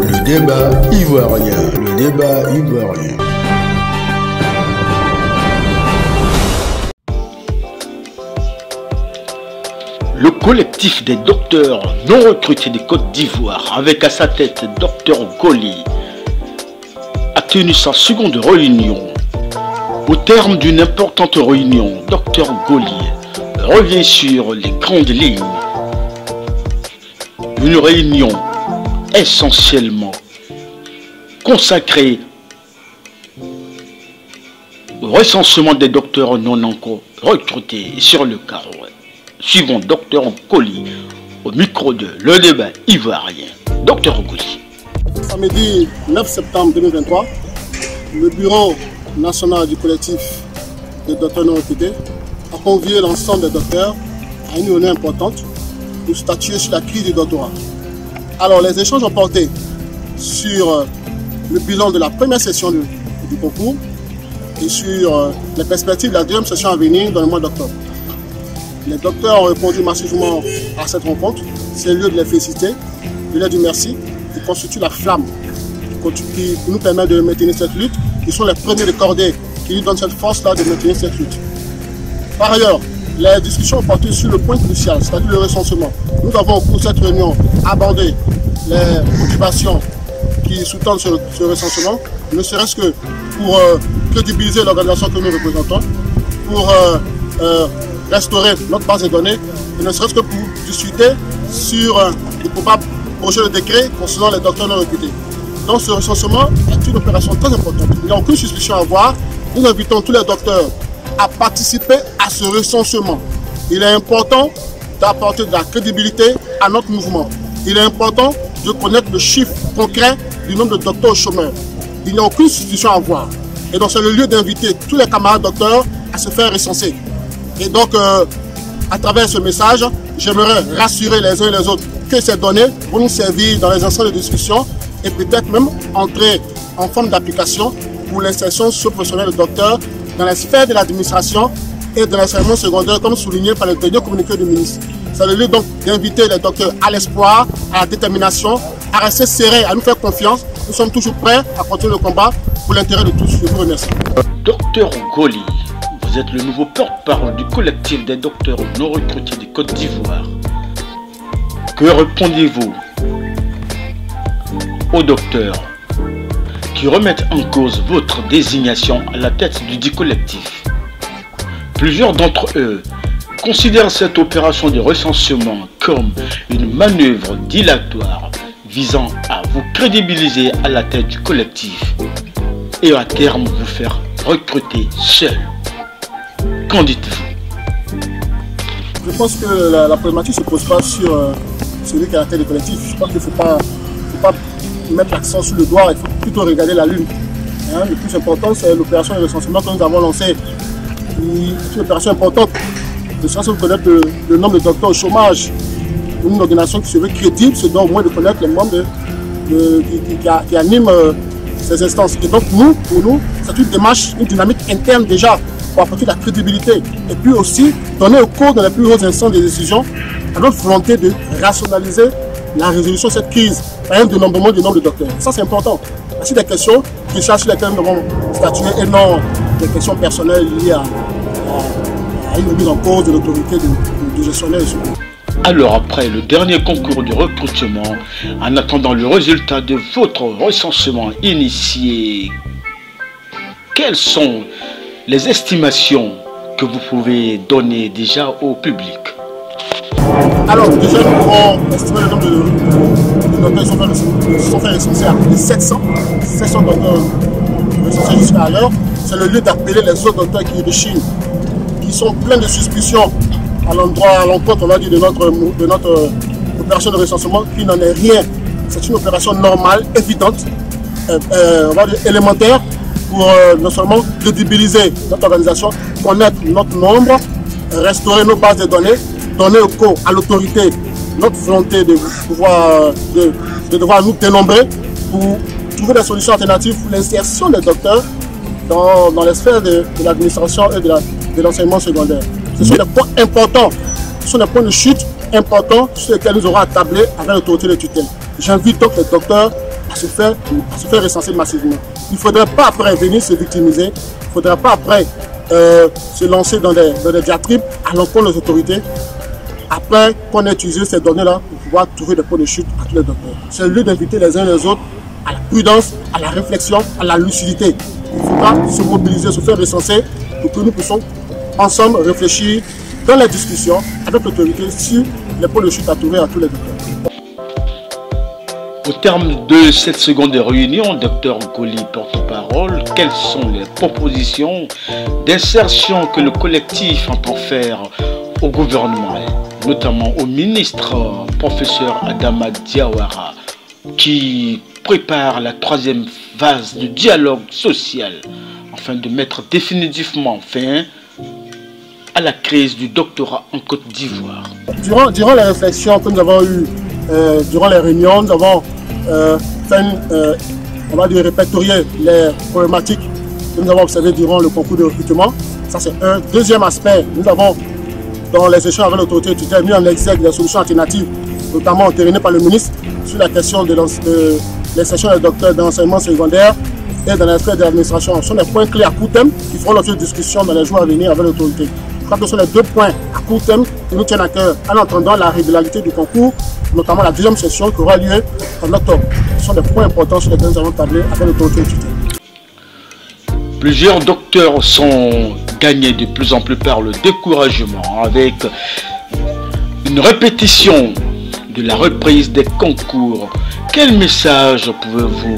Le débat ivoirien. Le débat ivoirien. Le collectif des docteurs non recrutés de Côte d'Ivoire, avec à sa tête Dr Goli, a tenu sa seconde réunion. Au terme d'une importante réunion, Dr Goli revient sur les grandes lignes. Une réunion essentiellement consacrée au recensement des docteurs non encore recrutés sur le carreau. Suivons Dr Goli au micro de Le Débat Ivoirien. Dr Goli. Samedi 9 septembre 2023, le bureau national du collectif des docteurs non recrutés a convié l'ensemble des docteurs à une réunion importante pour statuer sur la crise du doctorat. Alors, les échanges ont porté sur le bilan de la première session du concours et sur les perspectives de la deuxième session à venir dans le mois d'octobre. Les docteurs ont répondu massivement à cette rencontre. C'est le lieu de les féliciter, de leur dire merci. Ils constituent la flamme qui nous permet de maintenir cette lutte. Ils sont les premiers de cordée qui nous donnent cette force-là de maintenir cette lutte. Par ailleurs, les discussions ont porté sur le point crucial, c'est-à-dire le recensement. Nous avons au cours de cette réunion abordé les motivations qui sous-tendent ce recensement, ne serait-ce que pour crédibiliser l'organisation que nous représentons, pour restaurer notre base de données, et ne serait-ce que pour discuter sur les probables projets de décret concernant les docteurs non recrutés. Donc ce recensement est une opération très importante. Il n'y a aucune suspicion à avoir. Nous invitons tous les docteurs à participer à ce recensement. Il est important d'apporter de la crédibilité à notre mouvement. Il est important de connaître le chiffre concret du nombre de docteurs chômeurs. Il n'y a aucune suspicion à avoir. Et donc c'est le lieu d'inviter tous les camarades docteurs à se faire recenser. Et donc à travers ce message, j'aimerais rassurer les uns et les autres que ces données vont nous servir dans les instants de discussion et peut-être même entrer en forme d'application pour l'insertion socio-professionnelle de docteurs dans la sphère de l'administration et de l'enseignement secondaire, comme souligné par le dernier communiqué du ministre. C'est le lieu donc d'inviter les docteurs à l'espoir, à la détermination, à rester serrés, à nous faire confiance. Nous sommes toujours prêts à continuer le combat pour l'intérêt de tous. Je vous remercie. Dr Goli, vous êtes le nouveau porte-parole du collectif des docteurs non recrutés de Côte d'Ivoire. Que répondez-vous aux docteurs qui remettent en cause votre désignation à la tête du dit collectif? Plusieurs d'entre eux considèrent cette opération de recensement comme une manœuvre dilatoire visant à vous crédibiliser à la tête du collectif et à terme vous faire recruter seul. Qu'en dites-vous? Je pense que la problématique ne se pose pas sur celui qui est à la tête du collectif. Je pense qu'il ne faut pas mettre l'accent sur le doigt, il faut plutôt regarder la lune. Le plus important, c'est l'opération de recensement que nous avons lancée. C'est une opération importante. De façon à connaître le nombre de docteurs au chômage. Une organisation qui se veut crédible, c'est donc au moins de connaître les membres qui animent ces instances. Et donc pour nous, c'est une démarche, une dynamique interne déjà pour apporter de la crédibilité. Et puis aussi donner au cours dans les plus hauts instants des décisions à notre volonté de rationaliser la résolution de cette crise par un dénombrement du nombre de docteurs. Ça, c'est important. C'est des questions qui cherchent sur lesquelles nous devons statuer et non des questions personnelles liées à une remise en cause de l'autorité du gestionnaire. Alors après le dernier concours de recrutement, en attendant le résultat de votre recensement initié, quelles sont les estimations que vous pouvez donner déjà au public? Alors déjà nous pouvons estimer le nombre de docteurs qui sont fait recenser à plus de 700 docteurs recensés jusqu'à l'heure. C'est le lieu d'appeler les autres docteurs qui Chine, qui sont pleins de suspicions à l'encontre, on va dire, de notre opération de recensement, qui n'en est rien. C'est une opération normale, évidente, on va dire élémentaire, pour non seulement crédibiliser notre organisation, connaître notre nombre, restaurer nos bases de données, donner au cours à l'autorité notre volonté de devoir nous dénombrer pour trouver des solutions alternatives pour l'insertion des docteurs dans les sphères de l'administration et de l'enseignement secondaire. Ce sont des points importants, ce sont des points de chute importants sur lesquels nous aurons à tabler avec l'autorité de tutelle. J'invite donc les docteurs à se faire recenser massivement. Il ne faudrait pas après venir se victimiser, il ne faudrait pas après se lancer dans des diatribes à l'encontre des autorités, après qu'on ait utilisé ces données-là pour pouvoir trouver des points de chute à tous les docteurs. C'est le lieu d'inviter les uns les autres à la prudence, à la réflexion, à la lucidité. Il faudra se mobiliser, se faire recenser pour que nous puissions ensemble réfléchir dans la discussion avec l'autorité sur les points de chute à trouver à tous les docteurs. Au terme de cette seconde réunion, Dr Goli porte-parole, quelles sont les propositions d'insertion que le collectif entend faire au gouvernement, notamment au ministre professeur Adama Diawara, qui prépare la troisième phase du dialogue social afin de mettre définitivement fin à la crise du doctorat en Côte d'Ivoire. Durant les réflexions que nous avons eues, durant les réunions, nous avons on va dire répertorier les problématiques que nous avons observées durant le concours de recrutement. Ça, c'est un. Deuxième aspect, nous avons, dans les échanges avec l'autorité tutélaire, mis en exergue des solutions alternatives, notamment entérinées par le ministre, sur la question de l'insertion des docteurs d'enseignement secondaire et dans l'aspect de l'administration. Ce sont des points clés à court terme qui feront l'objet de discussion dans les jours à venir avec l'autorité. Je crois que ce sont les deux points à court terme qui nous tiennent à cœur en attendant la régularité du concours, notamment la deuxième session qui aura lieu en octobre. Ce sont des points importants sur lesquels nous allons tabler avec l'autorité tutélaire. Plusieurs docteurs sont gagnés de plus en plus par le découragement avec une répétition de la reprise des concours. Quel message pouvez-vous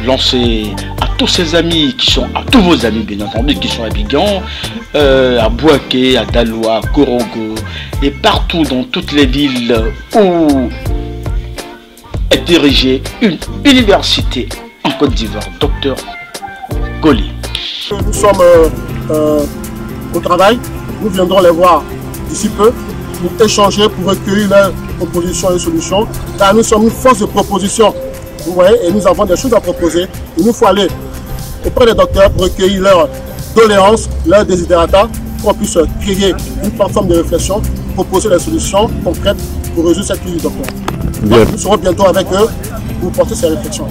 lancer à tous ces amis qui sont, à tous vos amis bien entendu, qui sont à Abidjan, à Bouaké, à Daloa, à Korogo et partout dans toutes les villes où est dirigée une université en Côte d'Ivoire, Dr Goli. Nous sommes au travail, nous viendrons les voir d'ici peu pour échanger, pour recueillir leurs propositions et solutions, car nous sommes une force de proposition, vous voyez, et nous avons des choses à proposer. Il nous faut aller auprès des docteurs pour recueillir leurs doléances, leurs desiderata, pour qu'on puisse créer une plateforme de réflexion, proposer des solutions concrètes pour résoudre cette crise du docteur. Nous serons bientôt avec eux pour porter ces réflexions.